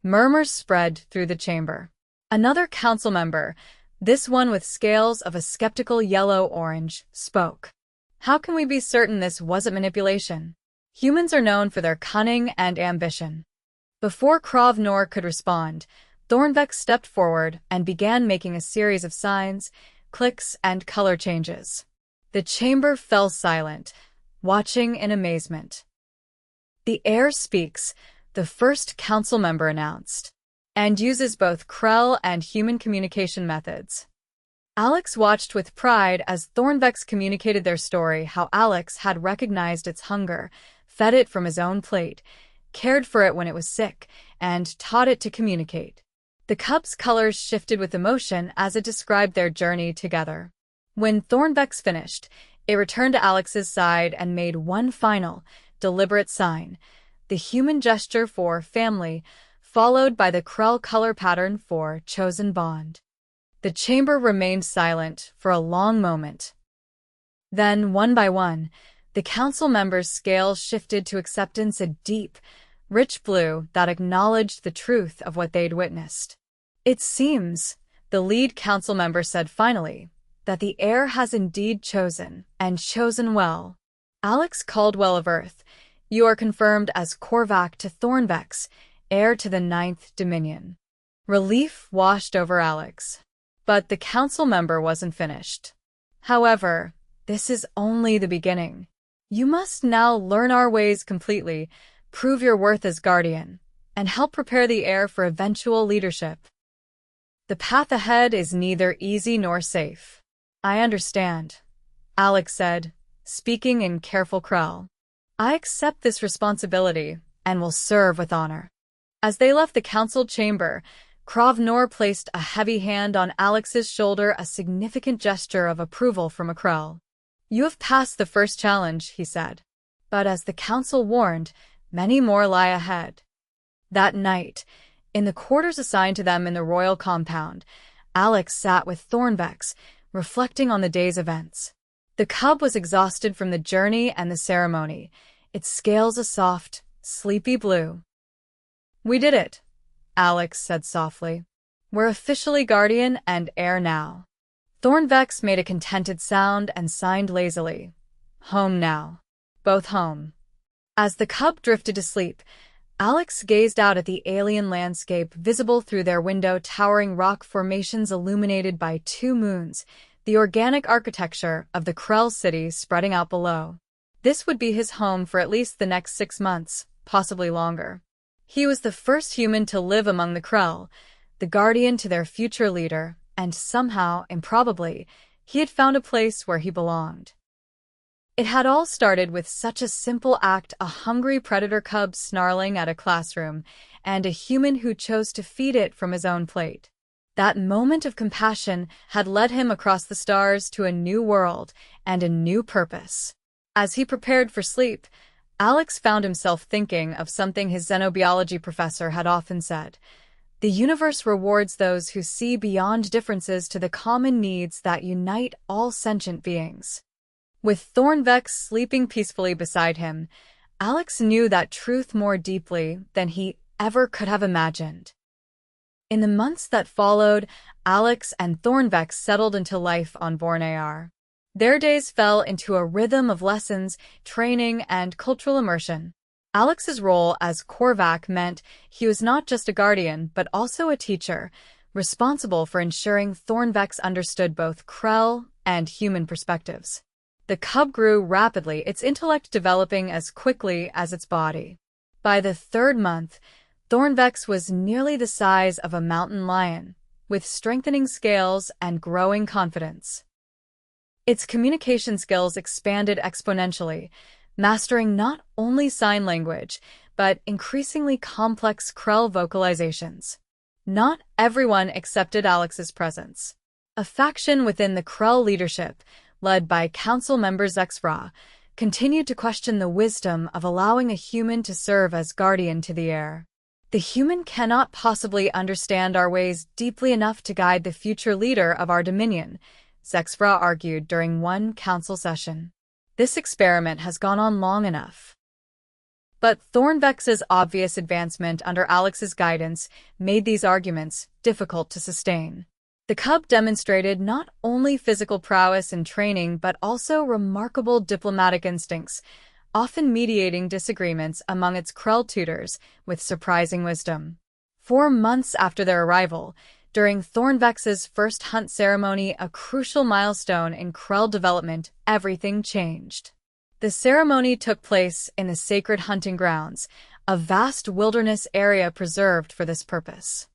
Murmurs spread through the chamber. Another council member, this one with scales of a skeptical yellow-orange, spoke. "How can we be certain this wasn't manipulation? Humans are known for their cunning and ambition." Before Krovnor could respond, Thornvex stepped forward and began making a series of signs, clicks, and color changes. The chamber fell silent, watching in amazement. "The heir speaks," the first council member announced, "and uses both Krell and human communication methods." Alex watched with pride as Thornvex communicated their story, how Alex had recognized its hunger, fed it from his own plate, cared for it when it was sick, and taught it to communicate. The cub's colors shifted with emotion as it described their journey together. When Thornvex finished, it returned to Alex's side and made one final, deliberate sign, the human gesture for family, followed by the Krell color pattern for chosen bond. The chamber remained silent for a long moment. Then, one by one, the council members' scales shifted to acceptance, a deep, rich blue that acknowledged the truth of what they'd witnessed. "It seems," the lead council member said finally, "that the heir has indeed chosen, and chosen well. Alex Caldwell of Earth, you are confirmed as Korvac to Thornvex, heir to the 9th Dominion." Relief washed over Alex. But the council member wasn't finished. "However, this is only the beginning. You must now learn our ways completely, prove your worth as guardian, and help prepare the heir for eventual leadership. The path ahead is neither easy nor safe." "I understand," Alex said, speaking in careful Krell. "I accept this responsibility and will serve with honor." As they left the council chamber, Krovnor placed a heavy hand on Alex's shoulder, a significant gesture of approval from a Krell. "You have passed the first challenge," he said. "But as the council warned, many more lie ahead." That night, in the quarters assigned to them in the royal compound, Alex sat with Thornvex, reflecting on the day's events. The cub was exhausted from the journey and the ceremony, its scales a soft, sleepy blue. "We did it," Alex said softly. "We're officially guardian and heir now." Thornvex made a contented sound and signed lazily. "Home now. Both home." As the cub drifted to sleep, Alex gazed out at the alien landscape visible through their window, towering rock formations illuminated by 2 moons, the organic architecture of the Krell city spreading out below. This would be his home for at least the next 6 months, possibly longer. He was the first human to live among the Krell, the guardian to their future leader, and somehow, improbably, he had found a place where he belonged. It had all started with such a simple act: a hungry predator cub snarling at a classroom, and a human who chose to feed it from his own plate. That moment of compassion had led him across the stars to a new world and a new purpose. As he prepared for sleep, Alex found himself thinking of something his xenobiology professor had often said. The universe rewards those who see beyond differences to the common needs that unite all sentient beings. With Thornvex sleeping peacefully beside him, Alex knew that truth more deeply than he ever could have imagined. In the months that followed, Alex and Thornvex settled into life on Bornear. Their days fell into a rhythm of lessons, training, and cultural immersion. Alex's role as Korvac meant he was not just a guardian, but also a teacher, responsible for ensuring Thornvex understood both Krell and human perspectives. The cub grew rapidly, its intellect developing as quickly as its body. By the 3rd month, Thornvex was nearly the size of a mountain lion, with strengthening scales and growing confidence. Its communication skills expanded exponentially, mastering not only sign language, but increasingly complex Krell vocalizations. Not everyone accepted Alex's presence. A faction within the Krell leadership, led by council member Xenobra, continued to question the wisdom of allowing a human to serve as guardian to the heir. "The human cannot possibly understand our ways deeply enough to guide the future leader of our dominion," Xenobra argued during one council session. "This experiment has gone on long enough." But Thornvex's obvious advancement under Alex's guidance made these arguments difficult to sustain. The cub demonstrated not only physical prowess and training, but also remarkable diplomatic instincts, often mediating disagreements among its Krell tutors with surprising wisdom. 4 months after their arrival, during Thornvex's first hunt ceremony, a crucial milestone in Krell development, everything changed. The ceremony took place in the sacred hunting grounds, a vast wilderness area preserved for this purpose.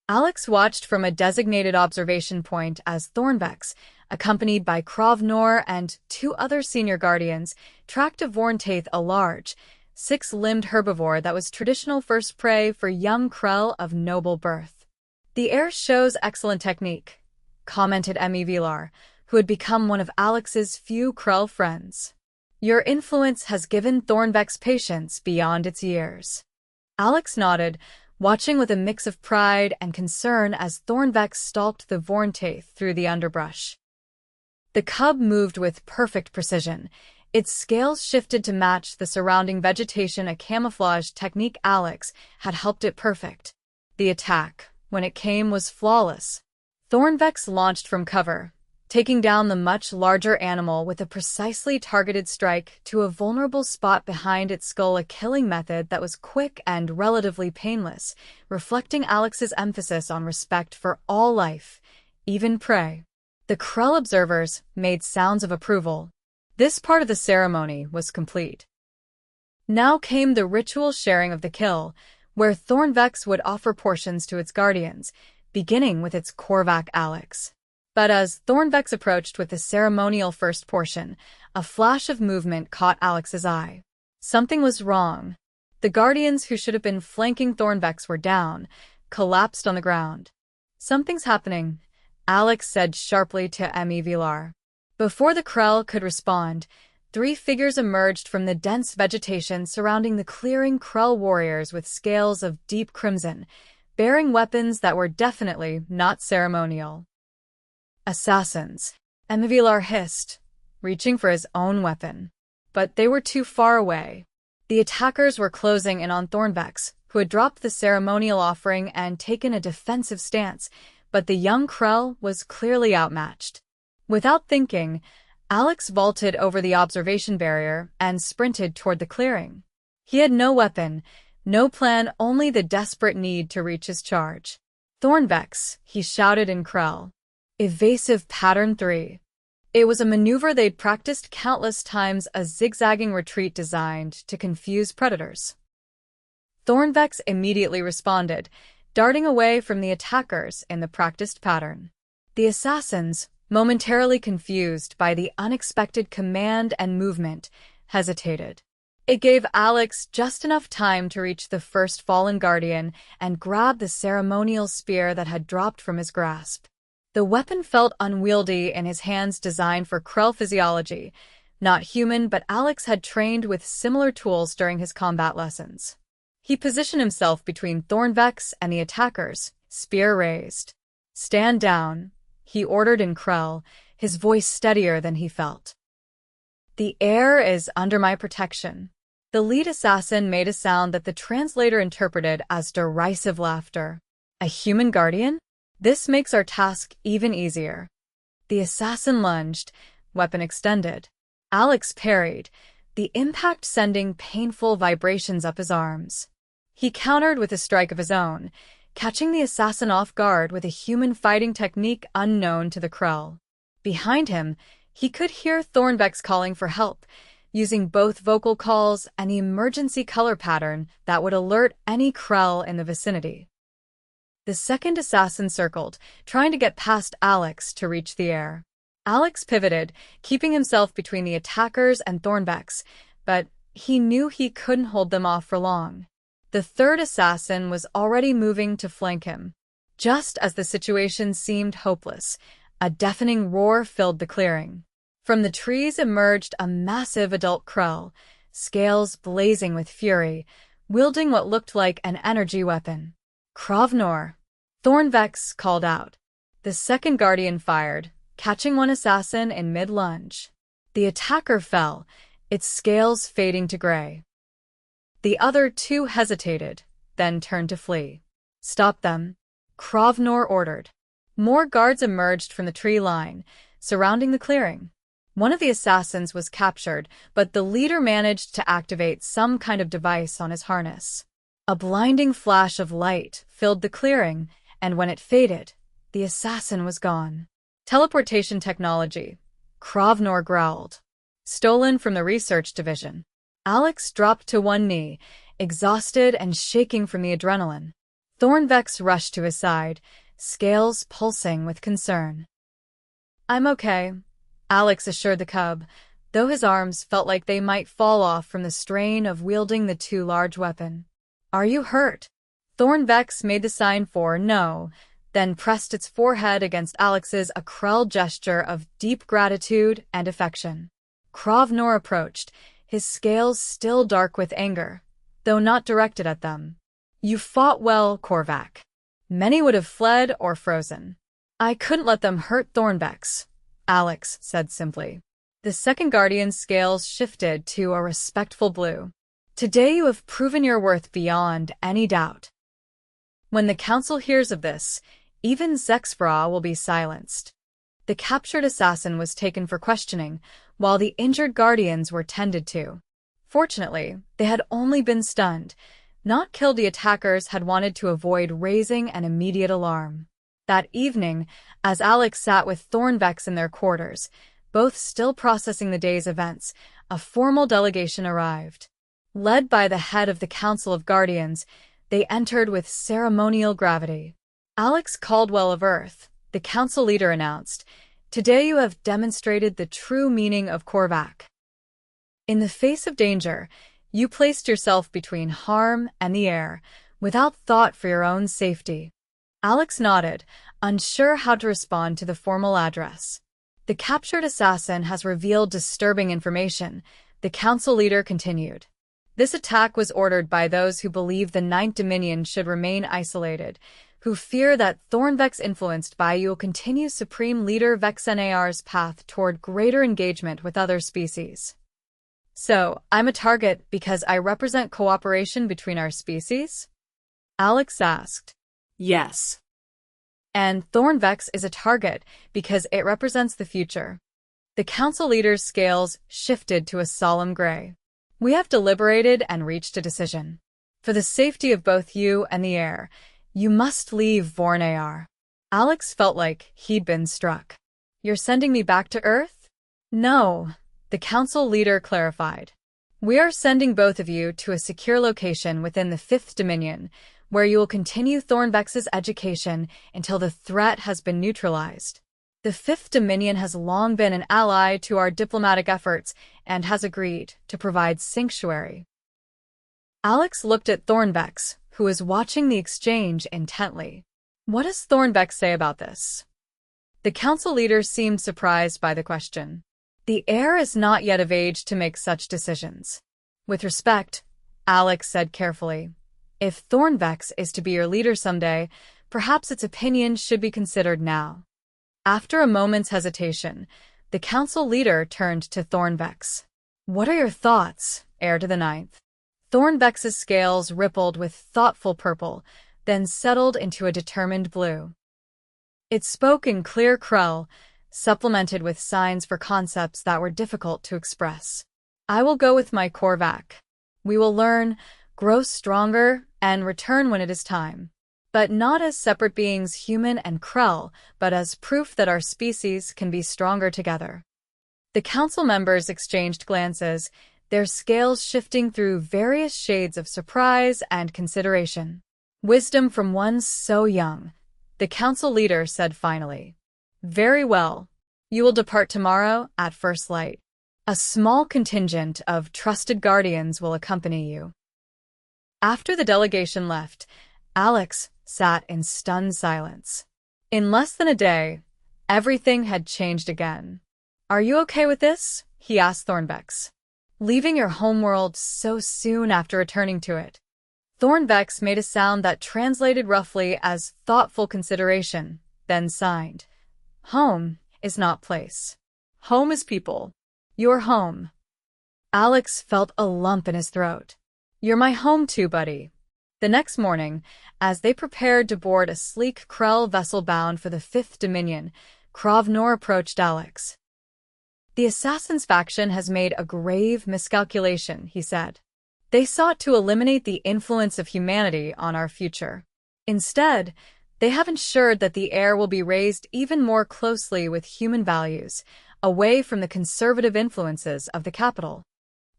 Alex watched from a designated observation point as Thornvex, accompanied by Krovnor and two other senior guardians, tracked a Vorntaith, a large, six-limbed herbivore that was traditional first prey for young Krell of noble birth. "The air shows excellent technique," commented Emmy Vilar, who had become one of Alex's few Krell friends. "Your influence has given Thornvex patience beyond its years." Alex nodded, watching with a mix of pride and concern as Thornvex stalked the Vorntaith through the underbrush. The cub moved with perfect precision. Its scales shifted to match the surrounding vegetation, a camouflage technique Alex had helped it perfect. The attack, when it came, was flawless. Thornvex launched from cover, taking down the much larger animal with a precisely targeted strike to a vulnerable spot behind its skull, a killing method that was quick and relatively painless, reflecting Alex's emphasis on respect for all life, even prey. The Krell observers made sounds of approval. This part of the ceremony was complete. Now came the ritual sharing of the kill, where Thornvex would offer portions to its guardians, beginning with its Korvac Alex. But as Thornvex approached with the ceremonial first portion, a flash of movement caught Alex's eye. Something was wrong. The guardians who should have been flanking Thornvex were down, collapsed on the ground. "Something's happening," Alex said sharply to Emmy Vilar. Before the Krell could respond, three figures emerged from the dense vegetation surrounding the clearing, Krell warriors with scales of deep crimson, bearing weapons that were definitely not ceremonial. "Assassins," Emmy Vilar hissed, reaching for his own weapon. But they were too far away. The attackers were closing in on Thornvex, who had dropped the ceremonial offering and taken a defensive stance, but the young Krell was clearly outmatched. Without thinking, Alex vaulted over the observation barrier and sprinted toward the clearing. He had no weapon, no plan, only the desperate need to reach his charge. "Thornvex," he shouted in Krell. Evasive Pattern 3. It was a maneuver they'd practiced countless times, a zigzagging retreat designed to confuse predators. Thornvex immediately responded, darting away from the attackers in the practiced pattern. The assassins, momentarily confused by the unexpected command and movement, hesitated. It gave Alex just enough time to reach the first fallen guardian and grab the ceremonial spear that had dropped from his grasp. The weapon felt unwieldy in his hands, designed for Krell physiology, not human, but Alex had trained with similar tools during his combat lessons. He positioned himself between Thornvex and the attackers, spear raised. "Stand down," he ordered in Krell, his voice steadier than he felt. "The air is under my protection." The lead assassin made a sound that the translator interpreted as derisive laughter. "A human guardian? This makes our task even easier." The assassin lunged, weapon extended. Alex parried, the impact sending painful vibrations up his arms. He countered with a strike of his own, catching the assassin off guard with a human fighting technique unknown to the Krell. Behind him, he could hear Thornvex calling for help, using both vocal calls and the emergency color pattern that would alert any Krell in the vicinity. The second assassin circled, trying to get past Alex to reach the air. Alex pivoted, keeping himself between the attackers and Thornvex, but he knew he couldn't hold them off for long. The third assassin was already moving to flank him. Just as the situation seemed hopeless, a deafening roar filled the clearing. From the trees emerged a massive adult Krell, scales blazing with fury, wielding what looked like an energy weapon. "Krovnor," Thornvex called out. The second guardian fired, catching one assassin in mid-lunge. The attacker fell, its scales fading to gray. The other two hesitated, then turned to flee. "Stop them," Krovnor ordered. More guards emerged from the tree line, surrounding the clearing. One of the assassins was captured, but the leader managed to activate some kind of device on his harness. A blinding flash of light filled the clearing, and when it faded, the assassin was gone. "Teleportation technology," Krovnor growled. "Stolen from the research division." Alex dropped to one knee, exhausted and shaking from the adrenaline. Thornvex rushed to his side, scales pulsing with concern. "I'm okay," Alex assured the cub, though his arms felt like they might fall off from the strain of wielding the too large weapon. "Are you hurt?" Thornvex made the sign for no, then pressed its forehead against Alex's, a Krell gesture of deep gratitude and affection. Krovnor approached, his scales still dark with anger, though not directed at them. "You fought well, Korvac. Many would have fled or frozen. I couldn't let them hurt Thornvex," Alex said simply. The second guardian's scales shifted to a respectful blue. "Today you have proven your worth beyond any doubt." When the council hears of this, even Zexbra will be silenced. The captured assassin was taken for questioning, while the injured guardians were tended to. Fortunately, they had only been stunned, not killed. The attackers had wanted to avoid raising an immediate alarm. That evening, as Alex sat with Thornvex in their quarters, both still processing the day's events, a formal delegation arrived. Led by the head of the Council of Guardians, they entered with ceremonial gravity. "Alex Caldwell of Earth," the council leader announced, "today you have demonstrated the true meaning of Korvac. In the face of danger, you placed yourself between harm and the heir, without thought for your own safety." Alex nodded, unsure how to respond to the formal address. "The captured assassin has revealed disturbing information," the council leader continued. "This attack was ordered by those who believe the Ninth Dominion should remain isolated, who fear that Thornvex influenced by you will continue Supreme Leader Vexenar's path toward greater engagement with other species." "So, I'm a target because I represent cooperation between our species?" Alex asked. Yes. "And Thornvex is a target because it represents the future." The council leader's scales shifted to a solemn gray. "We have deliberated and reached a decision. For the safety of both you and the heir, you must leave Vornayar." Alex felt like he'd been struck. "You're sending me back to Earth?" "No," the council leader clarified. "We are sending both of you to a secure location within the Fifth Dominion, where you will continue Thornvex's education until the threat has been neutralized. The Fifth Dominion has long been an ally to our diplomatic efforts and has agreed to provide sanctuary." Alex looked at Thornvex, who was watching the exchange intently. "What does Thornvex say about this?" The council leader seemed surprised by the question. "The heir is not yet of age to make such decisions." "With respect," Alex said carefully, "if Thornvex is to be your leader someday, perhaps its opinion should be considered now." After a moment's hesitation, the council leader turned to Thornvex. "What are your thoughts, heir to the Ninth?" Thornvex's scales rippled with thoughtful purple, then settled into a determined blue. It spoke in clear Krell, supplemented with signs for concepts that were difficult to express. "I will go with my Korvac. We will learn, grow stronger, and return when it is time. But not as separate beings, human and Krell, but as proof that our species can be stronger together." The council members exchanged glances, their scales shifting through various shades of surprise and consideration. "Wisdom from one so young," the council leader said finally. "Very well. You will depart tomorrow at first light. A small contingent of trusted guardians will accompany you." After the delegation left, Alex sat in stunned silence. In less than a day, everything had changed again. "Are you okay with this?" he asked Thornvex. "Leaving your homeworld so soon after returning to it?" Thornvex made a sound that translated roughly as thoughtful consideration, then signed. "Home is not place. Home is people. Your home." Alex felt a lump in his throat. "You're my home too, buddy." The next morning, as they prepared to board a sleek Krell vessel bound for the Fifth Dominion, Krovnor approached Alex. "The Assassin's faction has made a grave miscalculation," he said. "They sought to eliminate the influence of humanity on our future. Instead, they have ensured that the heir will be raised even more closely with human values, away from the conservative influences of the capital."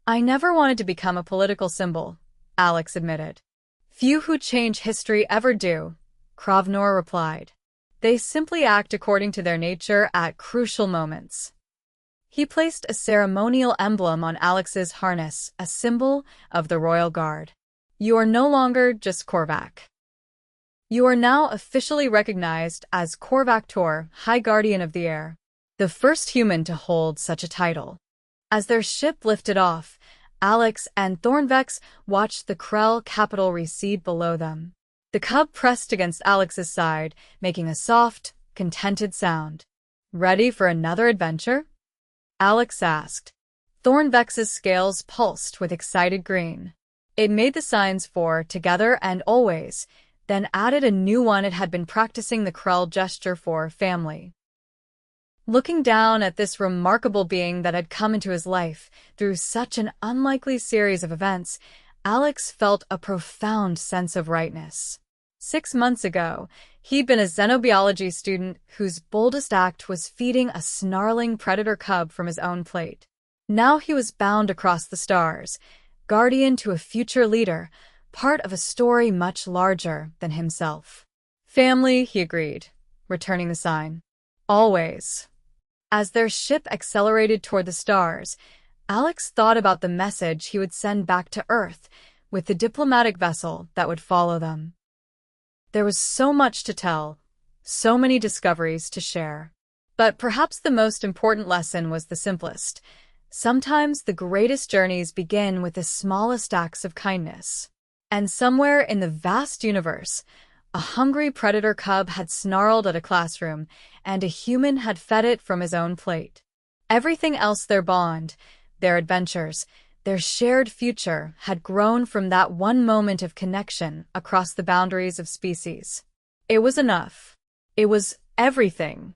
"I never wanted to become a political symbol," Alex admitted. Few who change history ever do, Krovnor replied. They simply act according to their nature at crucial moments. He placed a ceremonial emblem on Alex's harness, a symbol of the royal guard. You are no longer just Korvac. You are now officially recognized as Korvactor, High Guardian of the Air, the first human to hold such a title. As their ship lifted off, Alex and Thornvex watched the Krell capital recede below them. The cub pressed against Alex's side, making a soft, contented sound. Ready for another adventure? Alex asked. Thornvex's scales pulsed with excited green. It made the signs for together and always, then added a new one it had been practicing the Krell gesture for family. Looking down at this remarkable being that had come into his life through such an unlikely series of events, Alex felt a profound sense of rightness. 6 months ago, he'd been a xenobiology student whose boldest act was feeding a snarling predator cub from his own plate. Now he was bound across the stars, guardian to a future leader, part of a story much larger than himself. Family, he agreed, returning the sign. Always. As their ship accelerated toward the stars, Alex thought about the message he would send back to Earth with the diplomatic vessel that would follow them. There was so much to tell, so many discoveries to share. But perhaps the most important lesson was the simplest. Sometimes the greatest journeys begin with the smallest acts of kindness. And somewhere in the vast universe, a hungry predator cub had snarled at a classroom, and a human had fed it from his own plate. Everything else, their bond, their adventures, their shared future, had grown from that one moment of connection across the boundaries of species. It was enough. It was everything.